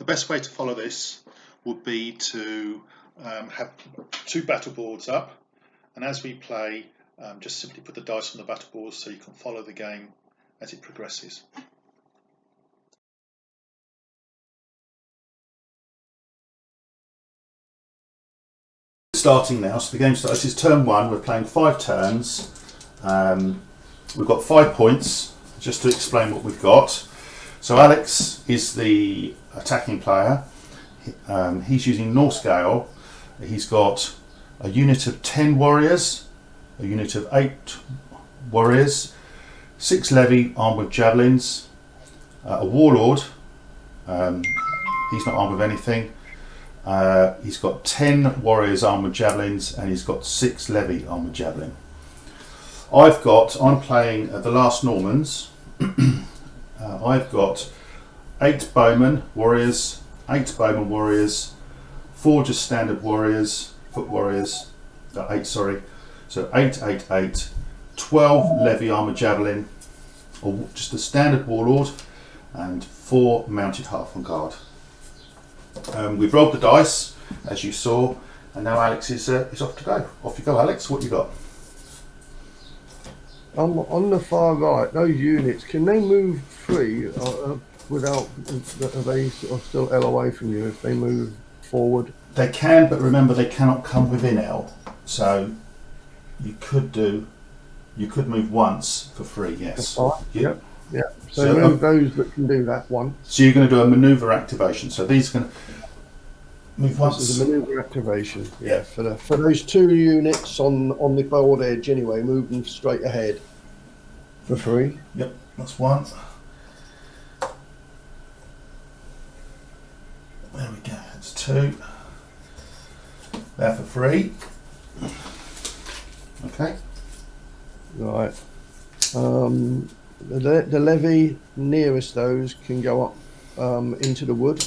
The best way to follow this would be to have two battle boards up, and as we play, just simply put the dice on the battle boards so you can follow the game as it progresses. Starting now, so the game starts. This is turn 1. We're playing 5 turns. We've got 5 points. Just to explain what we've got. So Alex is the attacking player. He's using Norse Gael. He's got a unit of 10 warriors, a unit of 8 warriors, 6 levy armed with javelins, a warlord. He's not armed with anything. He's got 10 warriors armed with javelins, and he's got 6 levy armed with javelin. I'm playing the Last Normans. I've got 8 bowmen warriors, 4 just standard warriors, foot warriors, 8 sorry, so 8, 8, 8, 12 levy armour javelin, or just a standard warlord, and 4 mounted half on guard. We've rolled the dice, as you saw, and now Alex is off to go. Off you go, Alex. What you got? On the far right, those units, can they move free without, are they sort of still L away from you if they move forward? They can, but remember they cannot come within L. So you could move once for free, yes. Yep. So move those that can do that once. So you're going to do a manoeuvre activation. So these can move once. This is a manoeuvre activation. Yeah, for those 2 units on the board edge anyway, move them straight ahead for free. Yep, that's 1. There we go. That's 2. There for free. Okay. Right. The levy nearest those can go up into the wood.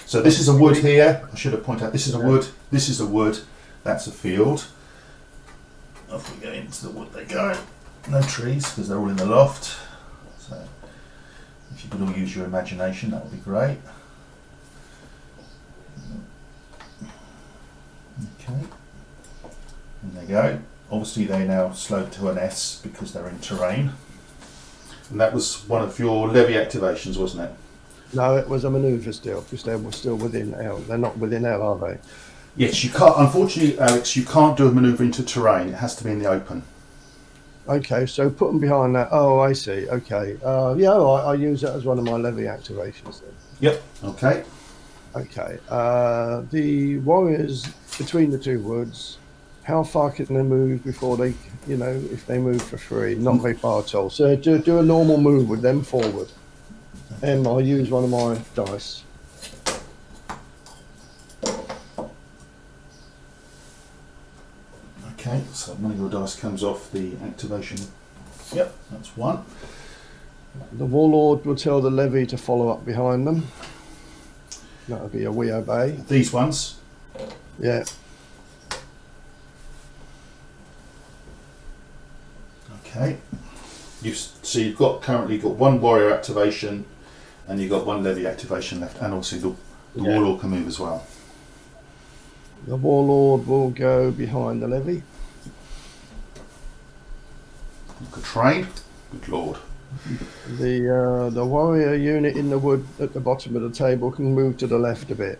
So this is a wood here. I should have pointed out this is a wood. This is a wood. That's a field. Off we go into the wood they go. No trees because they're all in the loft. So if you could all use your imagination, that would be great. Okay. And there you go. Obviously they now slowed to an S because they're in terrain. And that was one of your levy activations, wasn't it? No, it was a manoeuvre still, because they were still within L. They're not within L, are they? Yes, you can't. Unfortunately, Alex, you can't do a manoeuvre into terrain. It has to be in the open. Okay, so put them behind that. Oh, I see. Okay. I use that as one of my levy activations then. Yep. Okay. Okay. The warriors between the 2 woods, how far can they move before they, if they move for free? Not very far at all. So do a normal move with them forward. And I'll use one of my dice. Okay, so one of your dice comes off the activation. Yep, that's 1. The warlord will tell the levy to follow up behind them. That'll be a we obey. These ones? Yeah. Okay. So you've currently got 1 warrior activation, and you've got 1 levy activation left, and also the warlord can move as well. The warlord will go behind the levy. Good trade. Good lord. The warrior unit in the wood at the bottom of the table can move to the left a bit,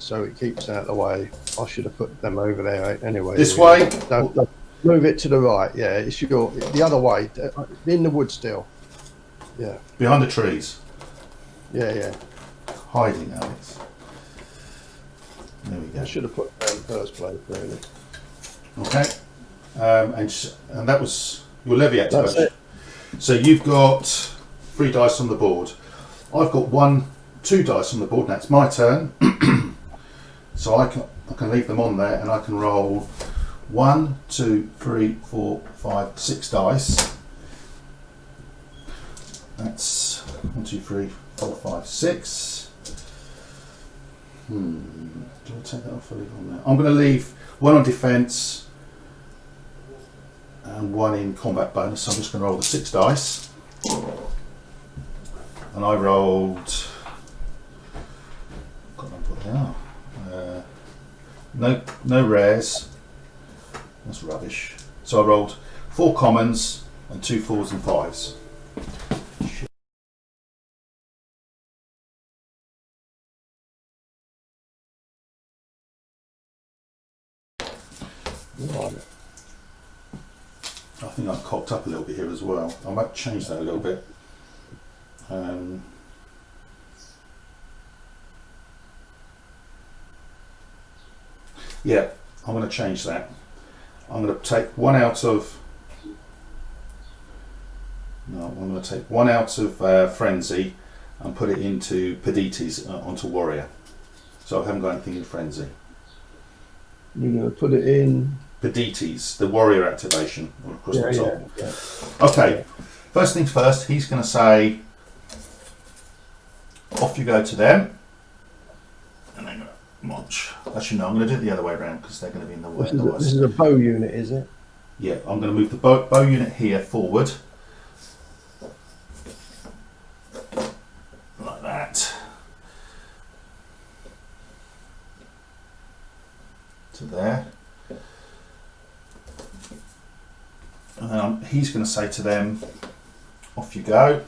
so it keeps out of the way. I should have put them over there anyway. This way? No, move it to the right. Yeah, it's the other way. In the wood still. Yeah. Behind the trees. Yeah. Hiding, Alex. There we go. I should have put them in first place, really. Okay. And that was your levy activation. That's it. So you've got 3 dice on the board. I've got 2 dice on the board. Now it's my turn. So I can leave them on there, and I can roll 1, 2, 3, 4, 5, 6 dice. That's 1, 2, 3, 4, 5, 6. Do I take that off or leave it on there? I'm going to leave 1 on defence and 1 in combat bonus. So I'm just going to roll the 6 dice. And I rolled no rares. That's rubbish. So I rolled 4 commons and 2 4s and 5s. Right. I think I've cocked up a little bit here as well. I might change that a little bit. Yeah, I'm going to change that. I'm going to take one out of. No, I'm going to take one out of Frenzy and put it into Pedites onto Warrior. So I haven't got anything in Frenzy. You're going to put it in Pedites, the Warrior activation across the top. Yeah. Okay, first things first, he's going to say, off you go to them. And they're going to march. Actually, no, I'm going to do it the other way around because they're going to be in the way. This is a bow unit, is it? Yeah, I'm going to move the bow unit here forward. Like that. To there. And then he's going to say to them, off you go.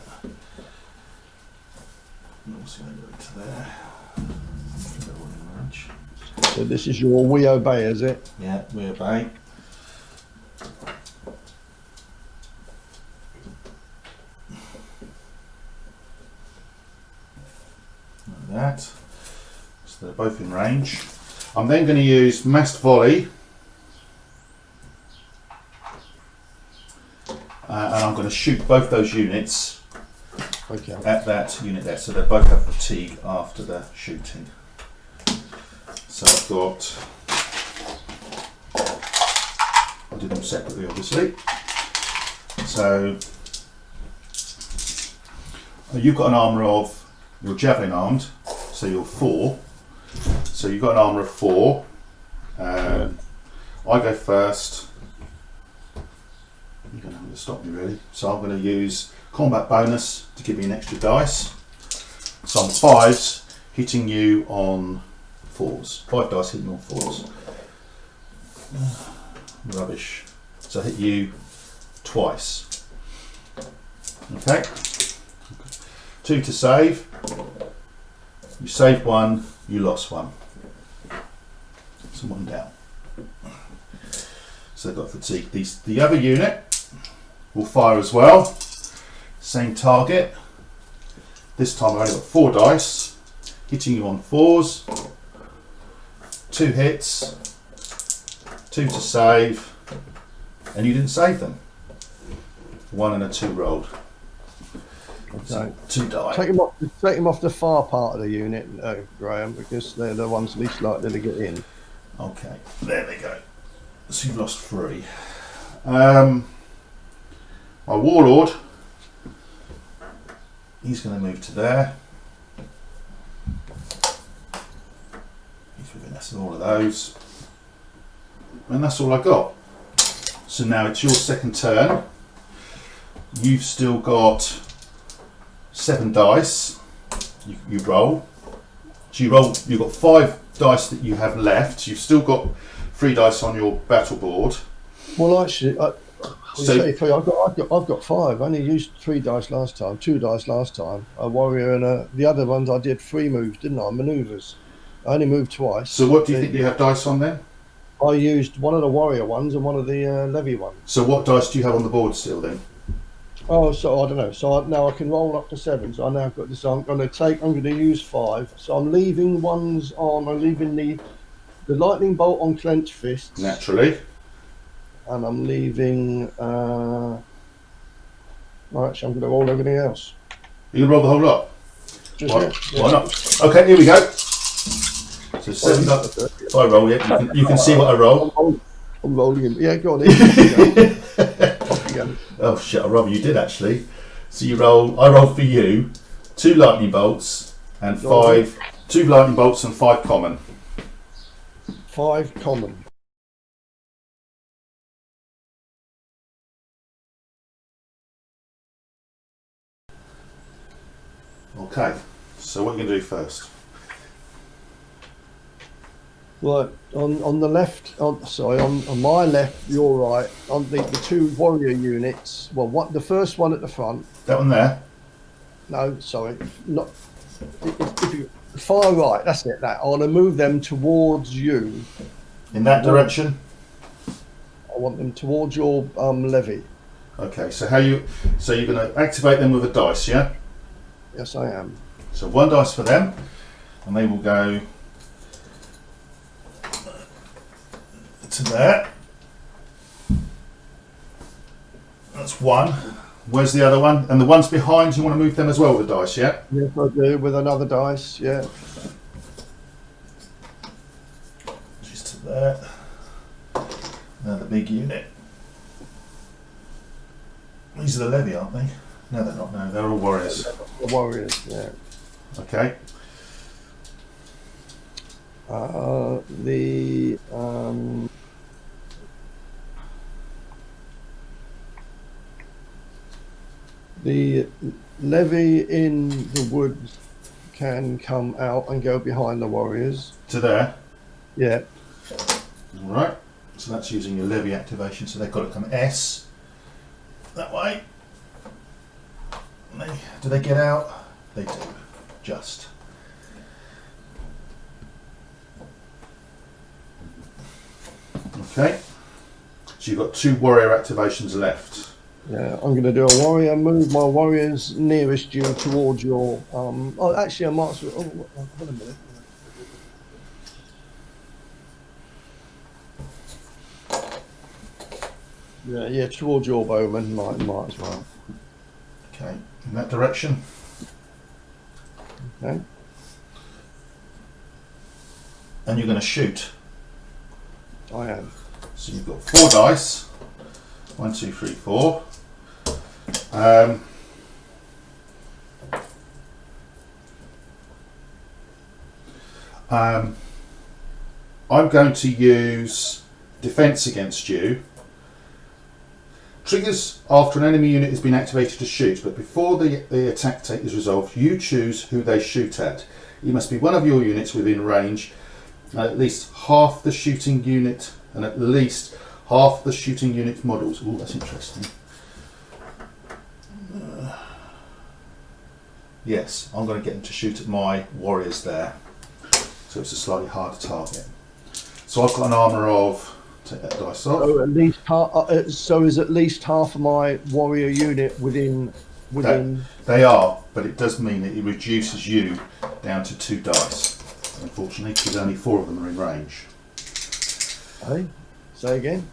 I'm also going to go to there. So this is your we obey, is it? Yeah, we obey. Like that. So they're both in range. I'm then going to use massed volley. And I'm going to shoot both those units at that unit there. So they both have fatigue after the shooting. So I've got, I did them separately obviously. So you've got an armour of, you're javelin armed, so you're 4. So you've got an armour of 4. I go first. You're going to have to stop me really. So I'm going to use combat bonus to give me an extra dice. So on 5s, hitting you on 4s. 5 dice hitting on 4s. Rubbish. So I hit you twice. Okay. 2 to save. You saved 1, you lost 1. So 1 down. So they've got fatigue. The other unit will fire as well. Same target. This time I've only got 4 dice. Hitting you on 4s. 2 hits. 2 to save. And you didn't save them. 1 and a 2 rolled. Okay. So 2 die. Take them off the far part of the unit, Graham, because they're the ones least likely to get in. Okay, there they go. So you've lost 3. My warlord, he's going to move to there. He's within us of all of those. And that's all I got. So now it's your second turn. You've still got 7 dice. You roll. So you've got 5 dice that you have left. You've still got 3 dice on your battle board. Well, actually, I've got 5. I only used 3 dice last time, 2 dice last time. A warrior and the other ones I did 3 moves, didn't I? Manoeuvres. I only moved twice. So what do you think you have dice on then? I used one of the warrior ones and one of the levy ones. So what dice do you have on the board still then? Oh, so I don't know. So now I can roll up to 7. So I now got this. I'm going to use 5. So I'm leaving ones on. I'm leaving the lightning bolt on clenched fists. Naturally. And I'm leaving. Well, actually, I'm going to roll everything else. You can roll the whole lot. Why not? Okay, here we go. So 7 dice. If I roll it, you can see what I roll. I'm rolling him. Yeah, go on. Off you go. Oh shit! I rolled. You did actually. So I rolled for you 2 lightning bolts and 2 lightning bolts and 5 common. 5 common. Okay. So what are you going to do first? Right, on the left, on my left, your right, on the two warrior units. Well, what the first one at the front? That one there. No, sorry, not if you far right. That's it. That I want to move them towards you. In that direction. I want them towards your levy. Okay. So you're going to activate them with a dice, yeah? Yes, I am. So one dice for them, and they will go to there. That's one. Where's the other one? And the ones behind, you want to move them as well with a dice, yeah? Yes, I do with another dice. Yeah. Just to there. Now the big unit. These are the levy, aren't they? No, they're not. No, they're all warriors. The warriors. Yeah. Okay. The levy in the woods can come out and go behind the warriors. To there. Yeah. All right. So that's using your levy activation. So they've got to come S that way. Do they get out? They do. Just. Okay. So you've got 2 warrior activations left. Yeah, I'm going to do a warrior move. My warriors nearest you towards your. Oh, actually, I might as well. Oh, wait a minute. Yeah, towards your bowman. Might as well. Okay. In that direction. Okay. And you're going to shoot. I am. So you've got 4 dice. 1, 2, 3, 4. I'm going to use defense against you. Triggers after an enemy unit has been activated to shoot, but before the attack is resolved, you choose who they shoot at. It must be one of your units within range, and at least half the shooting unit, and at least half the shooting unit models. Oh, that's interesting. Yes, I'm going to get them to shoot at my warriors there, so it's a slightly harder target. So I've got an armour of. Take that dice off. So at least so is at least half of my warrior unit within. They are, but it does mean that it reduces you down to 2 dice. Unfortunately, because only 4 of them are in range. Hey, say again.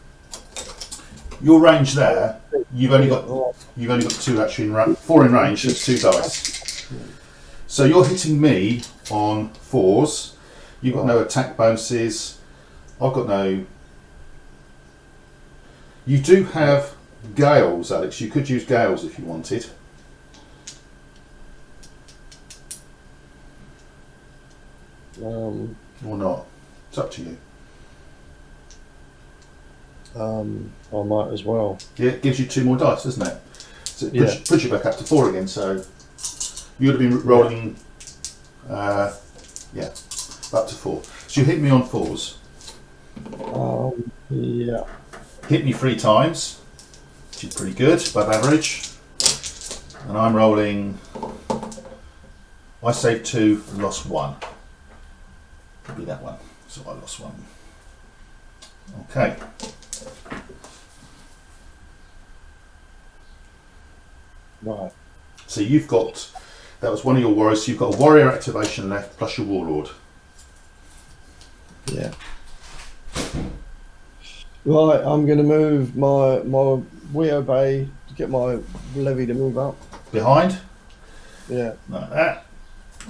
Your range there, you've only got 2 actually in range. 4 in range, so it's 2 dice. So you're hitting me on 4s. You've got no attack bonuses. I've got no. You do have Gaels, Alex. You could use Gaels if you wanted. Or not. It's up to you. I might as well. Yeah, it gives you 2 more dice, doesn't it? So it puts you back up to 4 again. So you would have been rolling, up to 4. So you hit me on 4s. Yeah. Hit me 3 times, which is pretty good, above average. And I'm rolling. I saved 2, lost 1. Could be that one. So I lost 1. Okay. Right. So you've got. That was one of your warriors. So you've got a warrior activation left plus your warlord. Yeah. Right, I'm going to move my we obey to get my levy to move up. Behind. Yeah. Like that.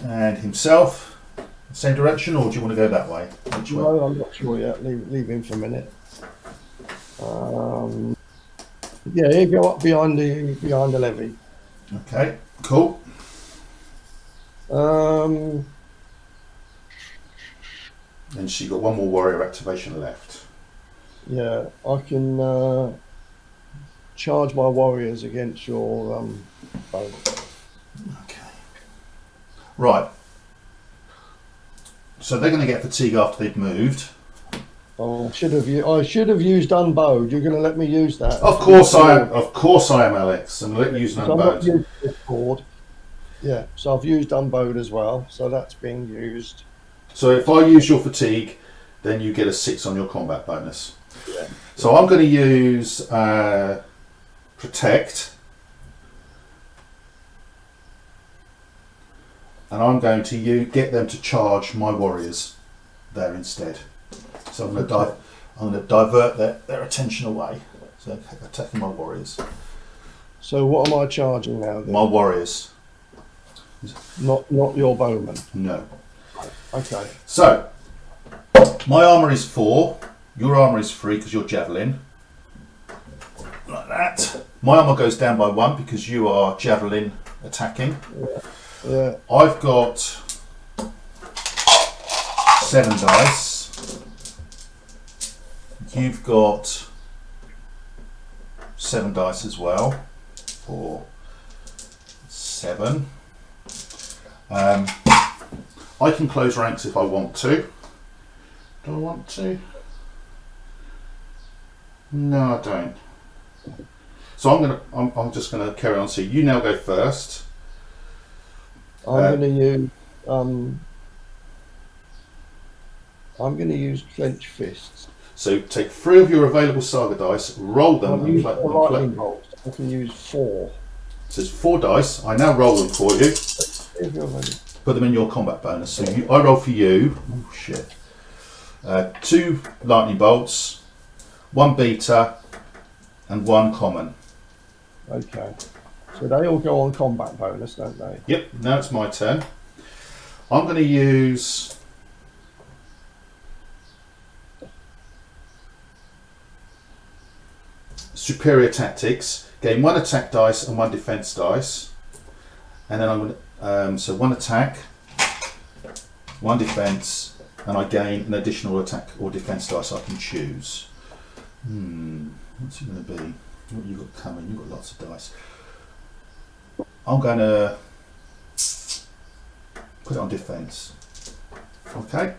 And himself. Same direction, or do you want to go that way? Which way? No, I'm not sure yet. Leave him for a minute. Yeah, you go up behind the levy. Okay, cool. Um, And so you've got 1 more warrior activation left. yeah, I can charge my warriors against your bow. Okay. Right. So they're going to get fatigue after they've moved. Oh, I should have used unbowed. You're going to let me use that? Of course I am. Of course I am, Alex. I'm going to let you use an So I'm not unbowed. using this board. Yeah, so I've used unbowed as well. So that's being used. So if I use your fatigue, then you get a 6 on your combat bonus. Yeah. So I'm going to use protect, and I'm going to get them to charge my warriors there instead. So I'm going to divert their attention away. So attacking my warriors. So what am I charging now then? My warriors. Not your bowman. No. Okay. So my armour is 4. Your armour is 3 because you're javelin. Like that. My armour goes down by 1 because you are javelin attacking. Yeah. I've got 7 dice. You've got 7 dice as well. 4, 7. I can close ranks if I want to. Do I want to? No, I don't. So I'm just gonna carry on. So you now go first. I'm going to use clenched fists. So take 3 of your available Saga dice, roll them, I've used the lightning bolts. I can use 4. So it's 4 dice. I now roll them for you. If you're ready. Put them in your combat bonus. So I roll for you. Oh shit! 2 lightning bolts, 1 beta, and 1 common. Okay. So they all go on combat bonus, don't they? Yep. Now it's my turn. I'm going to use superior tactics. Gain 1 attack dice and 1 defense dice, and then I'm going to so 1 attack, 1 defense, and I gain an additional attack or defense dice I can choose. What's it going to be? What you got coming? You've got lots of dice. I'm going to put it on defense. Okay.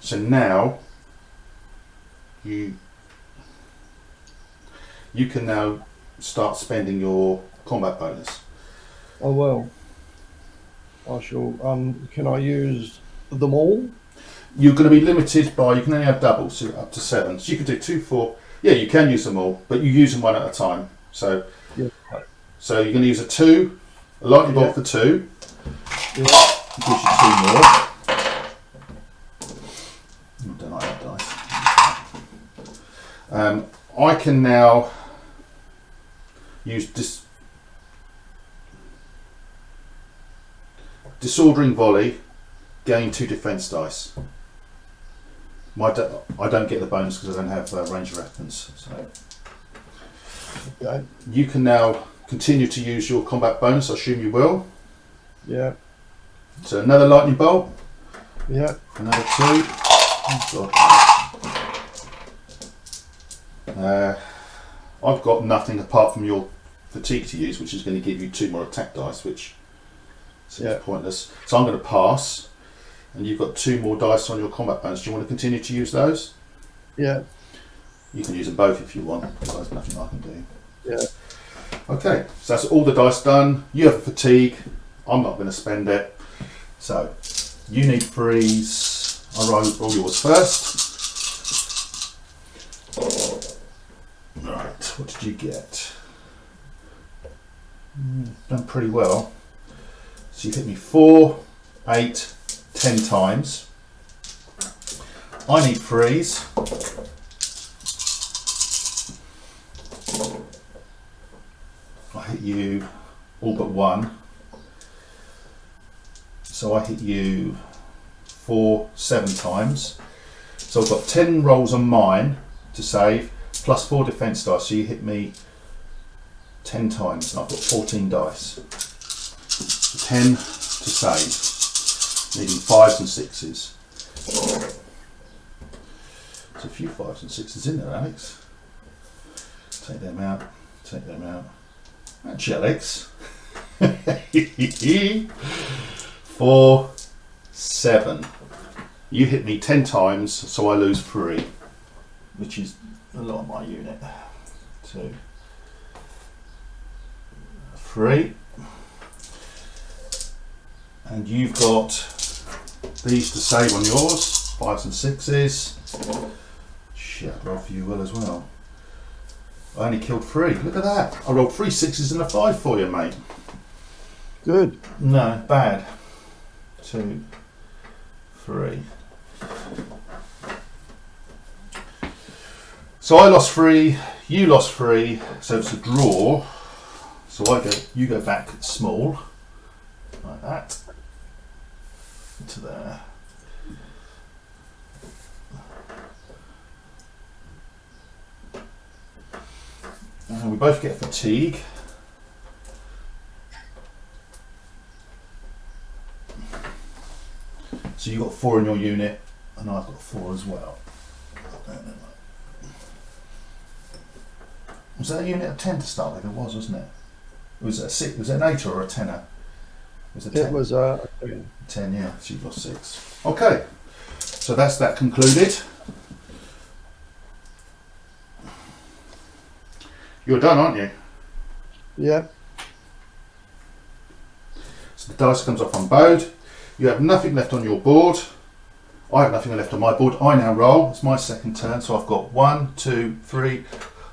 So now you can now start spending your combat bonus. Oh well. I shall. Can I use them all? You're going to be limited by, you can only have doubles, so up to 7. So you can do 2, 4. Yeah, you can use them all, but you use them one at a time. So, Yeah. so you're going to use a 2, a lightning bolt for 2. Yeah. Gives you 2 more. I don't like that dice. I can now use disordering volley, gain 2 defense dice. I don't get the bonus because I don't have range weapons. So Okay. you can now continue to use your combat bonus. I assume you will. Yeah. So another lightning bolt. Yeah. Another 2. Oh God. I've got nothing apart from your fatigue to use, which is going to give you 2 more attack dice, which seems pointless. So I'm going to pass, and you've got 2 more dice on your combat bonus. Do you want to continue to use those? Yeah. You can use them both if you want. There's nothing I can do. Yeah. Okay, so that's all the dice done. You have a fatigue. I'm not going to spend it. So you need freeze. I roll yours first. Right, what did you get? Done pretty well. So you hit me 4, 8, 10 times. I need freeze. I hit you all but 1. So I hit you 4, 7 times. So I've got 10 rolls on mine to save, plus 4 defense dice. So you hit me 10 times, and I've got 14 dice. So 10 to save, needing 5s and 6s. There's a few 5s and 6s in there, Alex. Take them out, take them out. Actually, Alex. 4, 7. You hit me 10 times, so I lose 3, which is a lot of my unit. 2, 3. And you've got these to save on yours, 5s and 6s. Shit, I rolled for you well as well. I only killed 3. Look at that. I rolled 3 6s and a 5 for you, mate. Good. No, bad. 2, 3. So I lost 3, you lost 3, so it's a draw. So you go back small, like that, to there. And we both get fatigue. So you got 4 in your unit, and I've got 4 as well. Was that a unit of 10 to start with? It was, wasn't it? Was it a 6? Was it an 8 or a 10er? Was it 10? It was 10. 10, yeah. So you've lost 6. Okay. So that's that concluded. You're done, aren't you? Yeah. So the dice comes off unbowed. You have nothing left on your board. I have nothing left on my board. I now roll. It's my second turn, so I've got 1, 2, 3.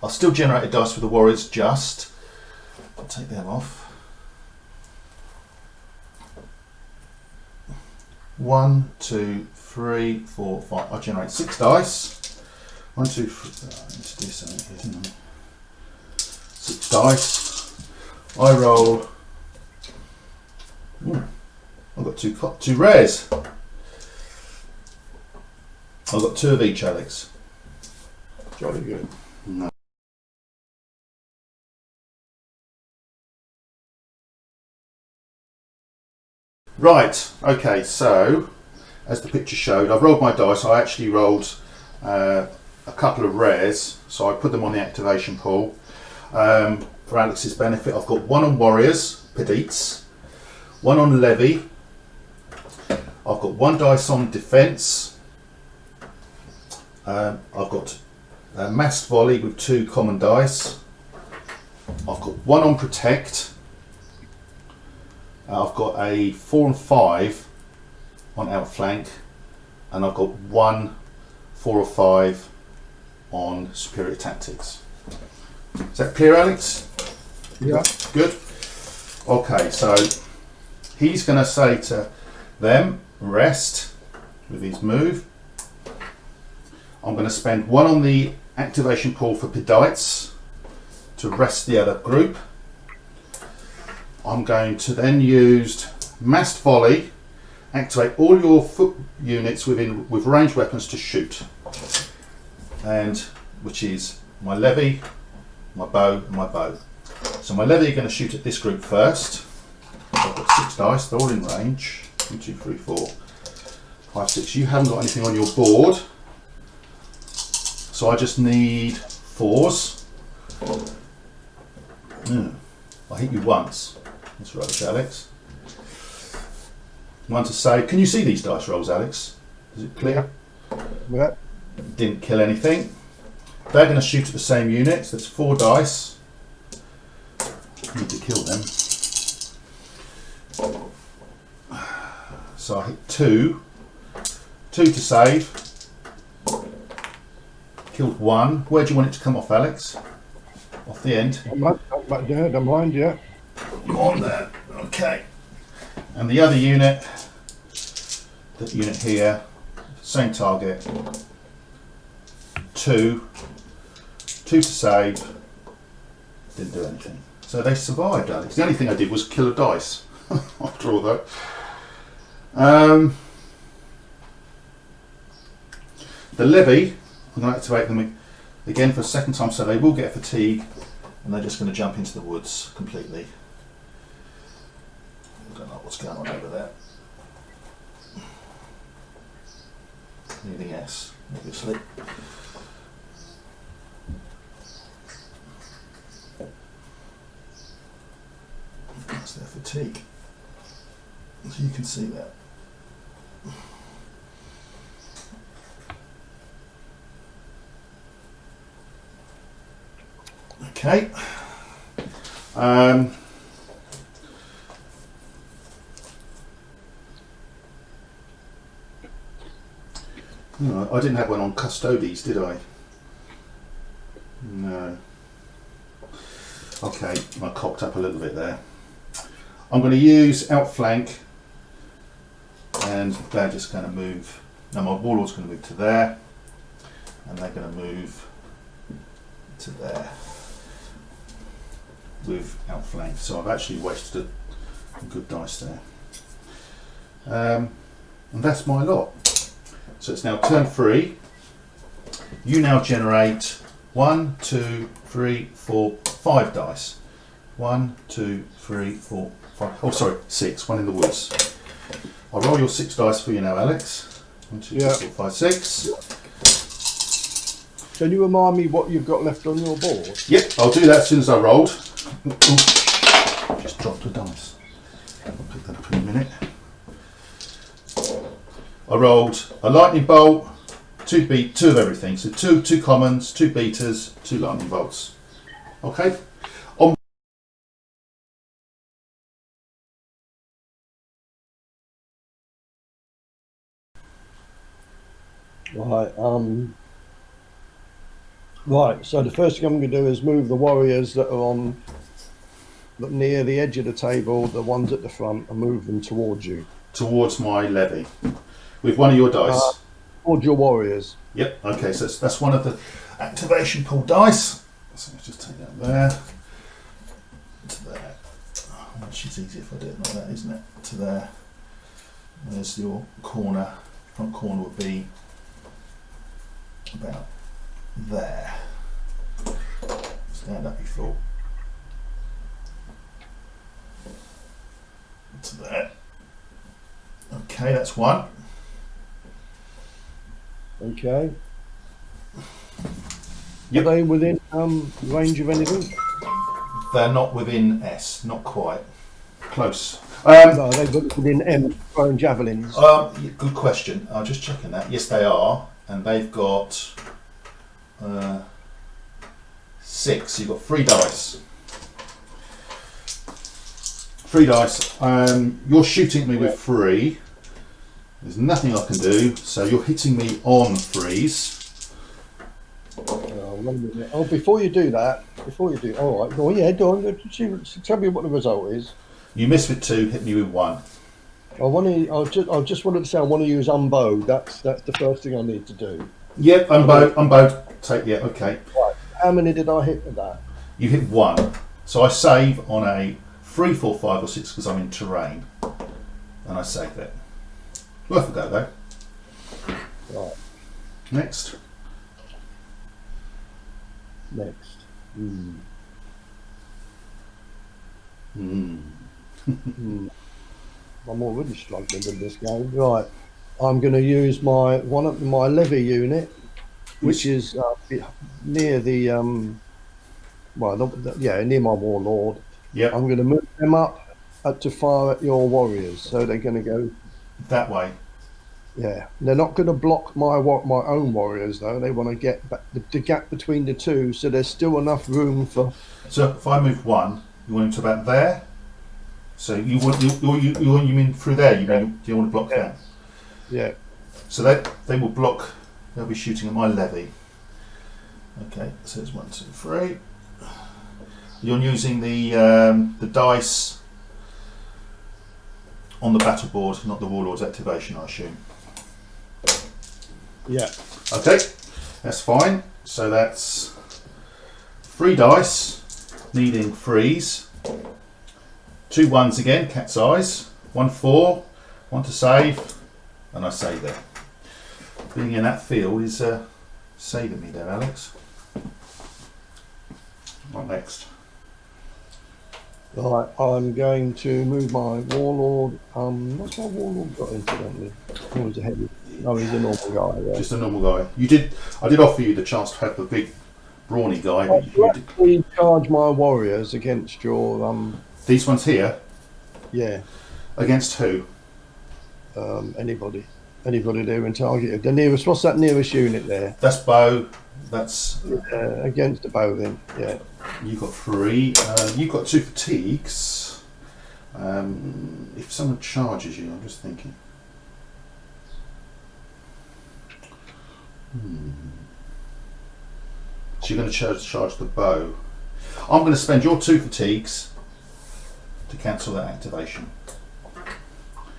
I'll still generate a dice for the warriors just. I'll take them off. 1, 2, 3, 4, 5. I'll generate 6 dice. 1, 2, 3. I need to do something here, didn't I? 6 dice. I roll. Ooh, I've got 2 rares. I've got 2 of each, Alex. Jolly good. No. Right, okay, so as the picture showed, I've rolled my dice. I actually rolled a couple of rares, so I put them on the activation pool. For Alex's benefit, I've got 1 on warriors, Pedites, 1 on levy, I've got 1 dice on defence, I've got a massed volley with 2 common dice, I've got 1 on protect, I've got a 4 and 5 on outflank, and I've got 1 4 or 5 on superior tactics. Is that clear, Alex? Yeah. Good. Okay, so he's going to say to them, rest with his move. I'm going to spend 1 on the activation pool for Pedites to rest the other group. I'm going to then use massed volley, activate all your foot units with ranged weapons to shoot, and which is my levy, my bow, and my bow. So my levy are going to shoot at this group first. I've got 6 dice, they're all in range. 1, 2, 3, 4, 5, 6. You haven't got anything on your board, so I just need 4s. I hit you once. That's rubbish, Alex. 1 to save. Can you see these dice rolls, Alex? Is it clear? Yeah. Didn't kill anything. They're going to shoot at the same unit, so that's 4 dice. Need to kill them. So I hit 2. 2 to save. Killed 1. Where do you want it to come off, Alex? Off the end? I'm behind you. On there. Okay. And the other unit, that unit here, same target. 2 to save. Didn't do anything. So they survived, Alex. The only thing I did was kill a dice after all that. The levy, I'm going to activate them again for a second time, so they will get fatigue, and they're just going to jump into the woods completely. I don't know what's going on over there. Anything else, obviously. That's their fatigue. So you can see that. Okay. Um, no, I didn't have one on custodies, did I? No. Okay, I cocked up a little bit there. I'm going to use outflank, and they're just going to move. Now my warlord's going to move to there, and they're going to move to there with outflank. So I've actually wasted a good dice there. And that's my lot. So it's now turn 3. You now generate 1, 2, 3, 4, 5 dice. 1, 2, 3, 4, 5. Oh, sorry, 6. One in the woods. I'll roll your 6 dice for you now, Alex. 1, 2, 3, 4, 5, 6. Can you remind me what you've got left on your board? Yep, I'll do that as soon as I rolled. Ooh, just dropped a dice. I'll pick that up in a minute. I rolled a lightning bolt, 2 of everything. So two commons, 2 beaters, 2 lightning bolts. Okay. On Right. Right. So the first thing I'm going to do is move the warriors that are near the edge of the table, the ones at the front, and move them towards you. towards my levy with one of your dice. Towards your warriors. Yep. Okay. So that's one of the activation pool dice. So let's just take that there. To there. Oh, much is easier if I do it like that, isn't it? To there. There's your corner. Front corner would be about there. Stand up before. To there. Okay, that's one. Okay. Yep. Are they within range of anything? They're not within S, not quite. Close. No, they've got within M throwing javelins. Good question. I'm just checking that. Yes, they are, and they've got 6. You've got 3 dice. 3 dice. You're shooting me with 3. There's nothing I can do, so you're hitting me on 3s. Oh, before you do that, all right. Oh, yeah, go on. Tell me what the result is. You miss with 2, hit me with 1. I just wanted to say I want to use unbowed. That's the first thing I need to do. Yep, unbowed. Take, yeah, okay. Right. How many did I hit with that? You hit 1. So I save on a 3, 4, 5 or 6 because I'm in terrain. And I save it. Worth a go though. Right. Next. I'm already struggling with this game. Right. I'm going to use my levy unit, which is near the near my warlord. Yep. I'm going to move them up to fire at your warriors, so they're going to go that way. Yeah, they're not going to block my own warriors though. They want to get back the gap between the two, so there's still enough room for. So if I move 1, you want him to about there. So you mean through there? Do you want to block that? Yeah. So they will block. They'll be shooting at my levy. Okay, so it's 1, 2, 3. You're using the dice on the battle board, not the warlord's activation, I assume. Yeah. Okay, that's fine. So that's 3 dice, needing 3s. 2 1s again, cat's eyes. 1 4, 1 to save, and I save it. Being in that field is saving me there, Alex. What next? Right, I'm going to move my warlord. What's my warlord got incidentally? Oh, he's a heavy. No, he's a normal guy. Yeah. Just a normal guy. I did offer you the chance to have a big, brawny guy. But you actually charge my warriors against your These ones here. Yeah. Against who? Anybody. Anybody there and targeted. The nearest, what's that nearest unit there? That's bow. That's Against the bow then, yeah. you've got 3. You've got 2 fatigues. If someone charges you, I'm just thinking. So you're going to charge the bow. I'm going to spend your 2 fatigues to cancel that activation.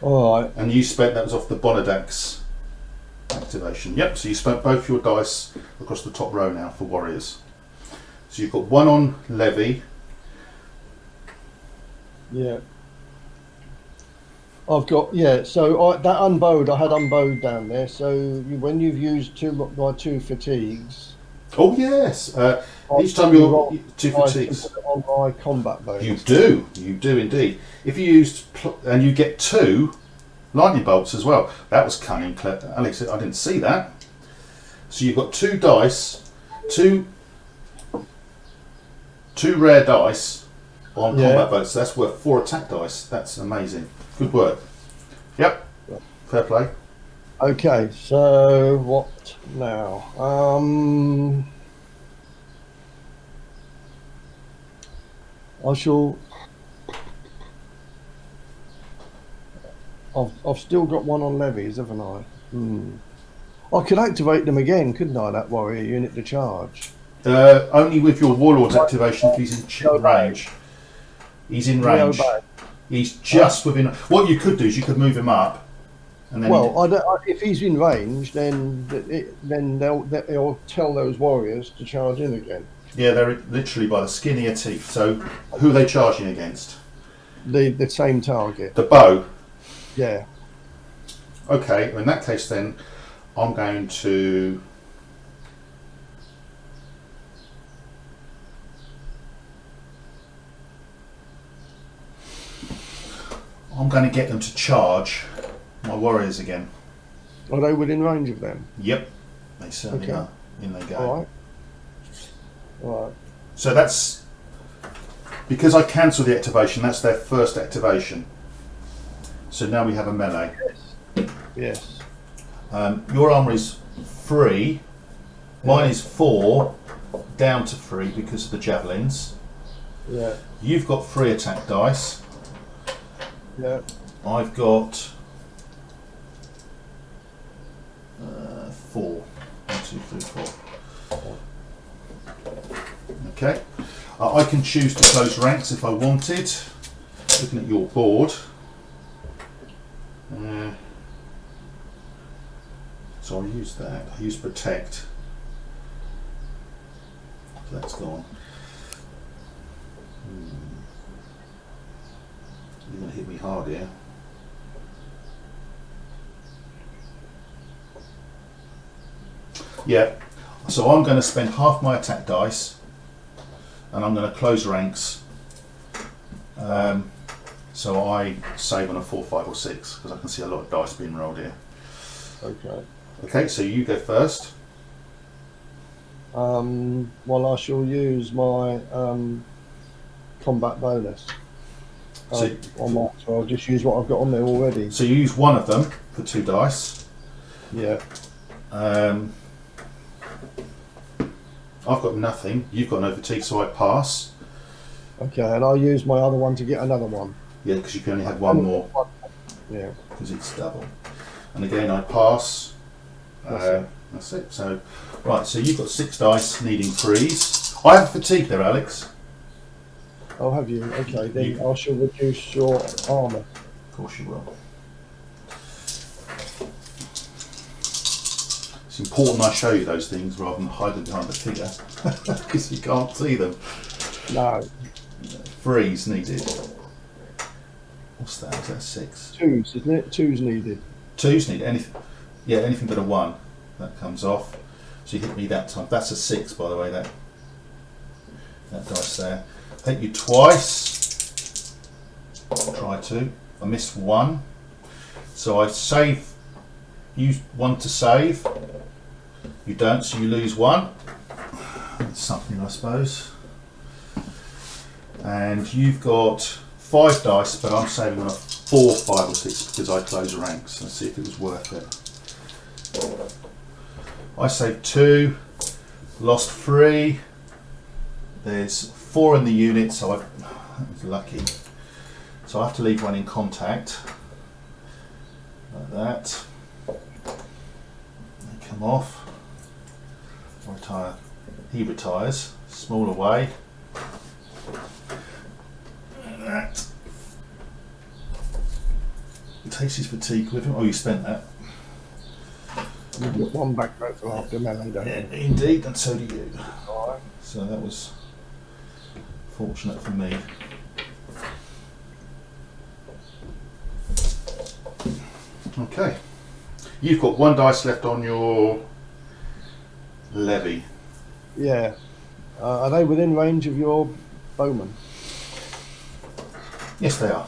Alright. And you spent, that was off the Bonadax activation. Yep, so you spent both your dice across the top row now for warriors. So you've got 1 on levy. Yeah. I've got, yeah, so that unbowed, I had unbowed down there, so when you've used my 2 fatigues... Oh yes, each time you're 2 fatigues. On my combat bonus. You do indeed. If you used, and you get 2 lightning bolts as well. That was cunning, Alex, I didn't see that. So you've got 2 dice, 2 rare dice on combat bolts. So that's worth 4 attack dice. That's amazing. Good work. Yep. Fair play. Okay, so what now? I shall. I've still got 1 on levies, haven't I? I could activate them again, couldn't I? That warrior unit to charge. Only with your warlord's activation if he's in range. He's in range. He's just within. What you could do is you could move him up. And then if he's in range, then they'll tell those warriors to charge in again. Yeah, they're literally by the skin of your teeth. So, who are they charging against? The same target. The bow. Yeah. Okay, in that case, then I'm going to. I'm going to get them to charge my warriors again. Are they within range of them? Yep, they certainly are. In they go. All right. So that's because I cancelled the activation. That's their first activation. So now we have a melee. Yes. Your armour is 3. Mine is 4, down to 3 because of the javelins. Yeah. You've got 3 attack dice. Yeah. I've got 4. 1, 2, 3, 4. Okay. I can choose to close ranks if I wanted. Looking at your board. So I'll use that. I use protect. So that's gone. You're going to hit me hard here. Yeah. So I'm going to spend half my attack dice, and I'm going to close ranks. So I save on a 4, 5, or 6 because I can see a lot of dice being rolled here. Okay. Okay, so you go first. Well, I shall use my combat bonus. So I'll just use what I've got on there already. So you use 1 of them for 2 dice. Yeah. I've got nothing. You've got no fatigue, so I pass. Okay, and I'll use my other one to get another one. Yeah, because you can only have 1 more. Yeah. Because it's double. And again, I pass. That's it. So, right. So you've got 6 dice, needing 3s. I have fatigue there, Alex. Oh, have you? Okay, then I shall reduce your armour. Of course you will. It's important I show you those things rather than hide them behind the figure, because you can't see them. No. 3s needed. What's that? Is that 6? 2s, isn't it? 2s needed. 2s needed. Anything? Yeah, anything but a 1. That comes off. So you hit me that time. That's a 6, by the way. That dice there. I hit you twice. Try to. I missed 1. So I save. Use 1 to save. You don't, so you lose 1. That's something, I suppose. And you've got 5 dice, but I'm saving on a 4, 5, or 6 because I close ranks. Let's see if it was worth it. I saved 2, lost 3. There's 4 in the unit, so I was lucky. So I have to leave one in contact, like that. They come off. I retire. He retires. Small away. Like that. He takes his fatigue with him. Oh, you spent that. You've got one back row for after melee, don't you? Yeah, indeed, and so do you. Alright. So that was fortunate for me. Okay, you've got 1 dice left on your levy. Yeah. Are they within range of your bowman? Yes, they are.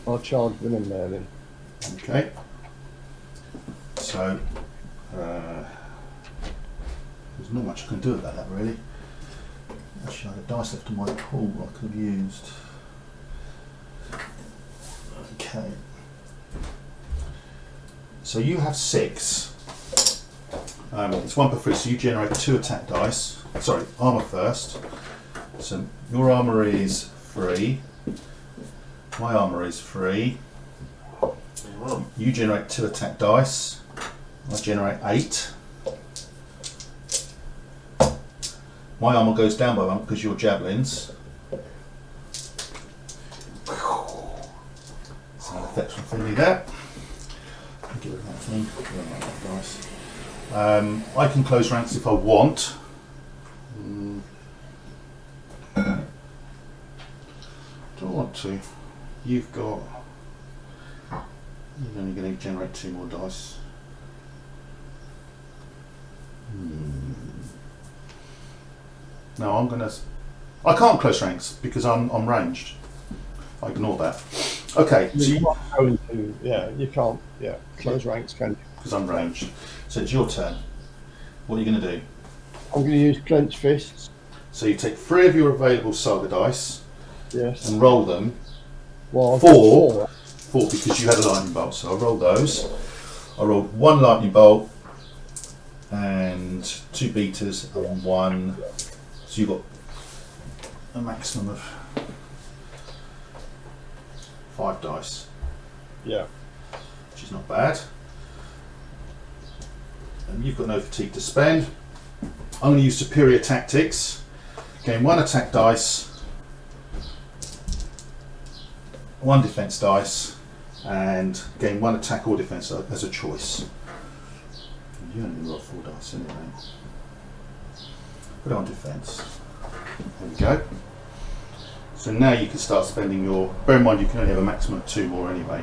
I'll charge them in there then. Okay. So there's not much I can do about that really. Actually, I had a dice left on my pool I could have used. Okay. So you have 6. It's 1 per 3, so you generate 2 attack dice. Sorry, armour first. So your armour is 3. My armour is 3. You generate 2 attack dice. I generate 8. My armour goes down by 1 because you're javelins. Sound effects from thingy there. Get rid of that thing. I can close ranks if I want. Do I want to? You're only going to generate 2 more dice. No, I can't close ranks because I'm ranged. I ignore that. Okay, so You are going to, you can't, close ranks, can you? because I'm ranged. So it's your turn. What are you going to do? I'm going to use clenched fists. So you take 3 of your available Saga dice Yes. and roll them. Well, I've 4. got 4 because you had a lightning bolt. So I rolled those. I rolled 1 lightning bolt and 2 beaters and 1. So you've got a maximum of 5 dice. Yeah. Which is not bad. And you've got no fatigue to spend. I'm going to use superior tactics. Gain 1 attack dice, 1 defense dice, and gain 1 attack or defense as a choice. You only roll 4 dice anyway. Put it on defense. There we go. So now you can start spending your. Bear in mind you can only have a maximum of 2 more anyway.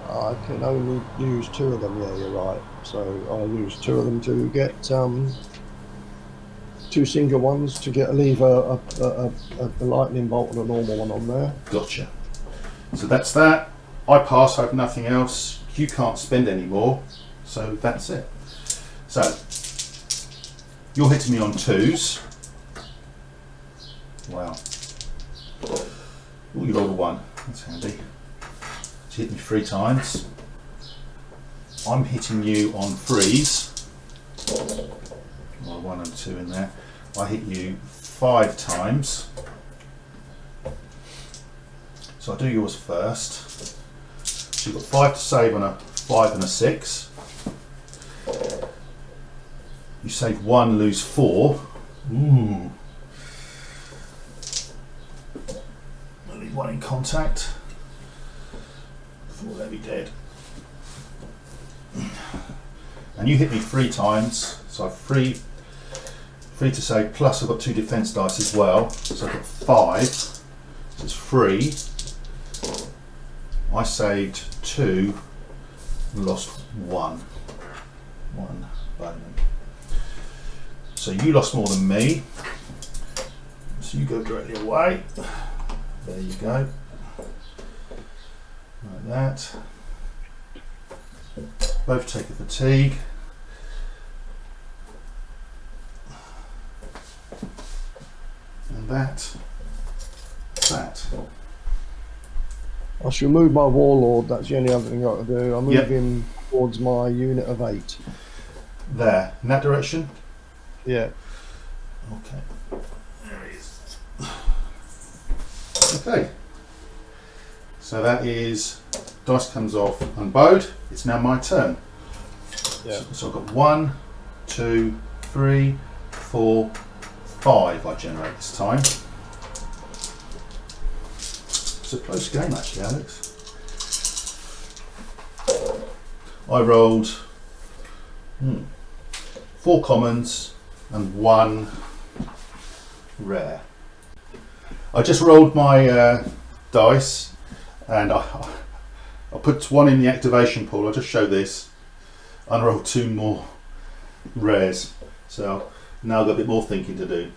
I can only use 2 of them, yeah, you're right. So I'll use 2 of them to get 2 single ones to leave a lightning bolt and a normal one on there. Gotcha. So that's that. I pass, I have nothing else. You can't spend any more. So that's it. So you're hitting me on 2s. Wow. Oh, you rolled a 1. That's handy. So you hit me 3 times. I'm hitting you on 3s. Well, 1 and 2 in there. I hit you 5 times. So I'll do yours first. So you've got 5 to save on a 5 and a 6. You save 1, lose 4. Ooh. I leave 1 in contact. 4, they'll be dead. And you hit me 3 times, so I've 3 to save, plus I've got 2 defense dice as well, so I've got 5, so it's 3. I saved 2, lost 1. 1 bowman. So you lost more than me, so you go directly away. There you go. Like that. Both take a fatigue. And that. I shall move my warlord, that's the only other thing I've got to do. I'll move Yep. him towards my unit of 8. There, in that direction? Yeah. Okay. There he is. Okay. So that is, dice comes off unbowed. It's now my turn. Yeah. So I've got 1, 2, 3, 4, 5 I generate this time. It's a close game actually, Alex. I rolled 4 commons and 1 rare. I just rolled my dice and I put 1 in the activation pool. I'll just show this. Unrolled 2 more rares. So now I've got a bit more thinking to do.